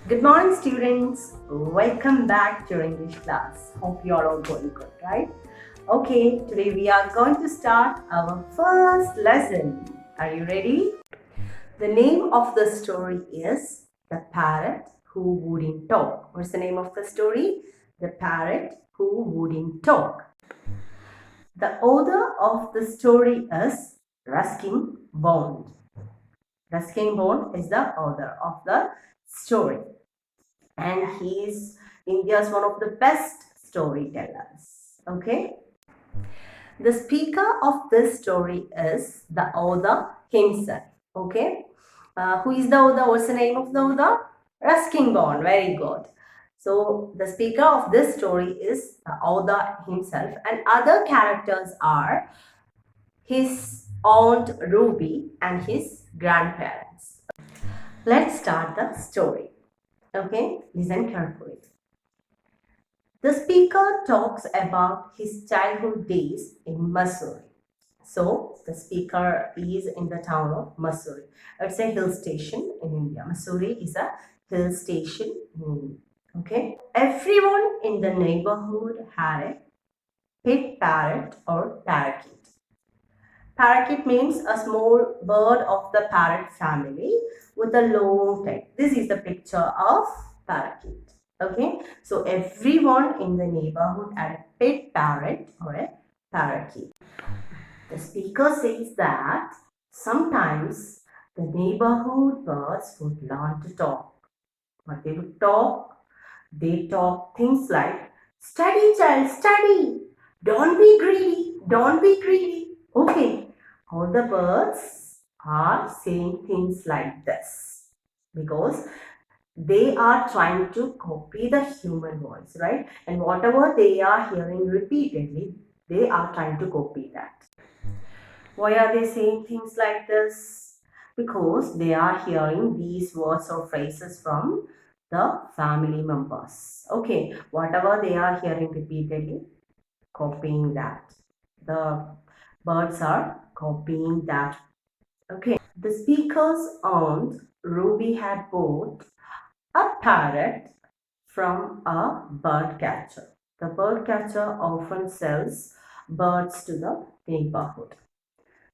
Good morning, students. Welcome back to your English class. Hope you are all going good, right? Okay, today we are going to start our first lesson. Are you ready? The name of the story is The Parrot Who Wouldn't Talk. What's the name of the story? The Parrot Who Wouldn't Talk. The author of the story is Ruskin Bond. Ruskin Bond is the author of the story, and he is India's one of the best storytellers. Okay, the speaker of this story is the author himself. Okay, who is the author? What's the name of the author? Ruskin Bond. Very good. So the speaker of this story is the author himself, and other characters are his aunt Ruby and his grandparents. Let's start the story. Okay, listen carefully. The speaker talks about his childhood days in Missouri. So, the speaker is in the town of Missouri. It's a hill station in India. Missouri is a hill station in India. Okay. Everyone in the neighborhood had a pet parrot or parakeet. Parakeet means a small bird of the parrot family with a long tail. This is the picture of parakeet. Okay, so everyone in the neighborhood had a pet parrot or a parakeet. The speaker says that sometimes the neighborhood birds would learn to talk. What they would talk? They talk things like, "Study, child, study. Don't be greedy. Don't be greedy." Okay, all the birds are saying things like this because they are trying to copy the human voice, right? And whatever they are hearing repeatedly, they are trying to copy that. Why are they saying things like this? Because they are hearing these words or phrases from the family members. Okay, whatever they are hearing repeatedly, copying that. The birds are copying that. Okay, the speaker's aunt Ruby had bought a parrot from a bird catcher. The bird catcher often sells birds to the neighborhood.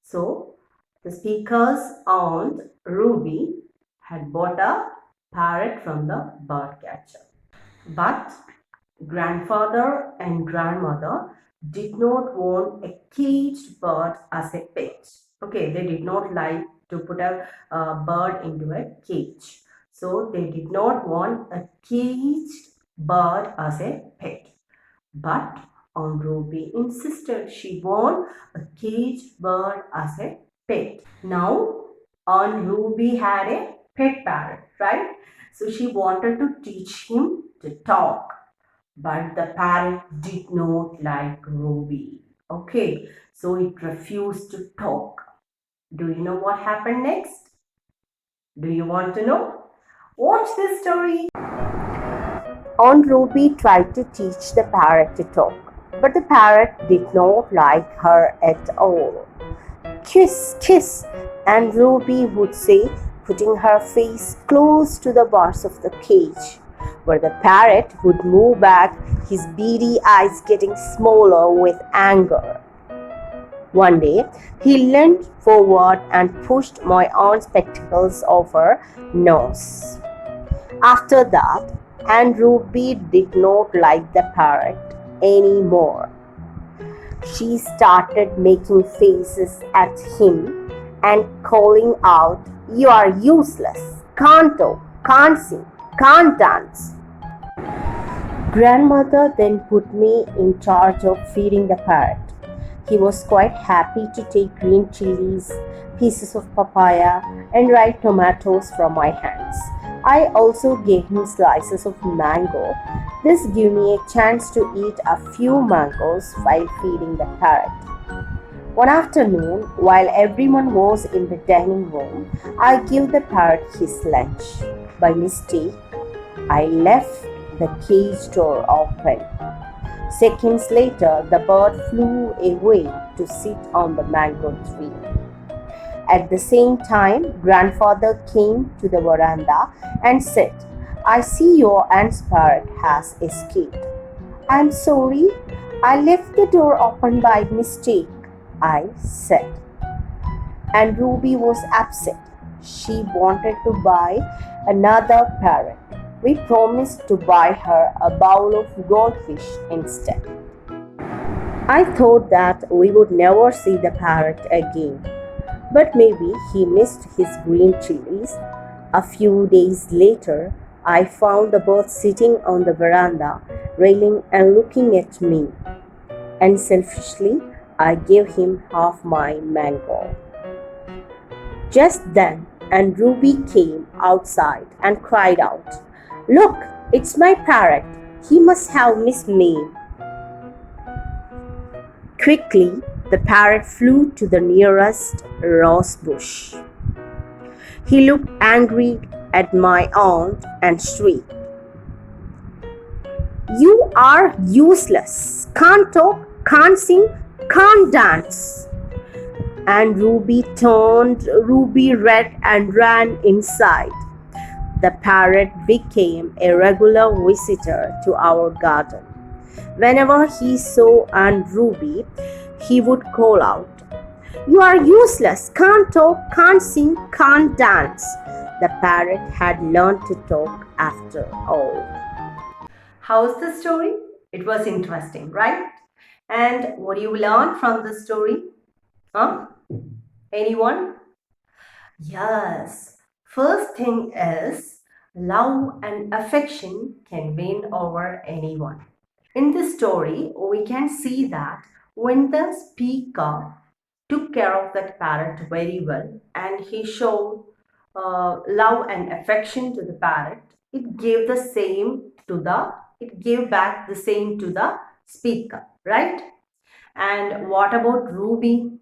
So, the speaker's aunt Ruby had bought a parrot from the bird catcher. But grandfather and grandmother did not want a caged bird as a pet. Okay, they did not like to put a bird into a cage. So they did not want a caged bird as a pet. But Aunt Ruby insisted she want a caged bird as a pet. Now Aunt Ruby had a pet parrot, right? So she wanted to teach him to talk. But the parrot did not like Ruby. Okay, so it refused to talk. Do you know what happened next? Do you want to know? Watch this story. Aunt Ruby tried to teach the parrot to talk, but the parrot did not like her at all. "Kiss, kiss," and Ruby would say, putting her face close to the bars of the cage, where the parrot would move back, his beady eyes getting smaller with anger. One day, he leaned forward and pushed my aunt's spectacles off her nose. After that, Aunt Ruby did not like the parrot anymore. She started making faces at him and calling out, "You are useless, can't talk, can't sing, can't dance." Grandmother then put me in charge of feeding the parrot. He was quite happy to take green chilies, pieces of papaya, and ripe tomatoes from my hands. I also gave him slices of mango. This gave me a chance to eat a few mangoes while feeding the parrot. One afternoon, while everyone was in the dining room, I gave the parrot his lunch. By mistake, I left the cage door open. Seconds later, the bird flew away to sit on the mango tree. At the same time, grandfather came to the veranda and said, I see your aunt's parrot has escaped. I'm sorry, I left the door open by mistake, I said. And Ruby was upset. She wanted to buy another parrot. We promised to buy her a bowl of goldfish instead. I thought that we would never see the parrot again, but maybe he missed his green chilies. A few days later, I found the bird sitting on the veranda, railing and looking at me, and selfishly, I gave him half my mango. Just then, and Ruby came outside and cried out, "Look, it's my parrot. He must have missed me." Quickly, the parrot flew to the nearest rose bush. He looked angry at my aunt and shrieked, "You are useless! Can't talk, can't sing, can't dance!" And Ruby turned ruby red and ran inside. The parrot became a regular visitor to our garden. Whenever he saw Aunt Ruby, he would call out, "You are useless, can't talk, can't sing, can't dance." The parrot had learned to talk after all. How's the story? It was interesting, right? And what do you learn from the story? Huh? Anyone? Yes. First thing is love and affection can win over anyone. In this story, we can see that when the speaker took care of that parrot very well and he showed love and affection to the parrot, it gave back the same to the speaker, right? And what about Ruby?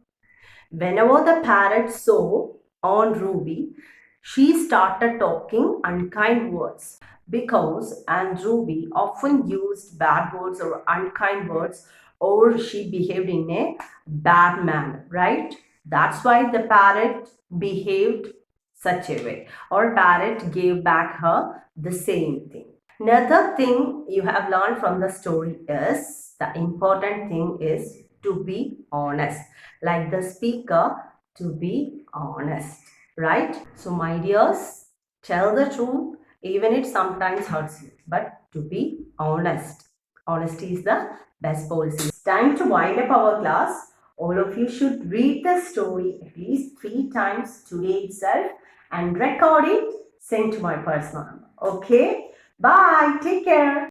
Whenever the parrot saw on Ruby, she started talking unkind words because Aunt Ruby often used bad words or unkind words, or she behaved in a bad manner, right? That's why the parrot behaved such a way, or parrot gave back her the same thing. Another thing you have learned from the story is the important thing is to be honest, like the speaker, to be honest, right? So, my dears, tell the truth, even it sometimes hurts you, but to be honest. Honesty is the best policy. It's time to wind up our class. All of you should read the story at least 3 times today itself and record it, send to my personal number. Okay? Bye. Take care.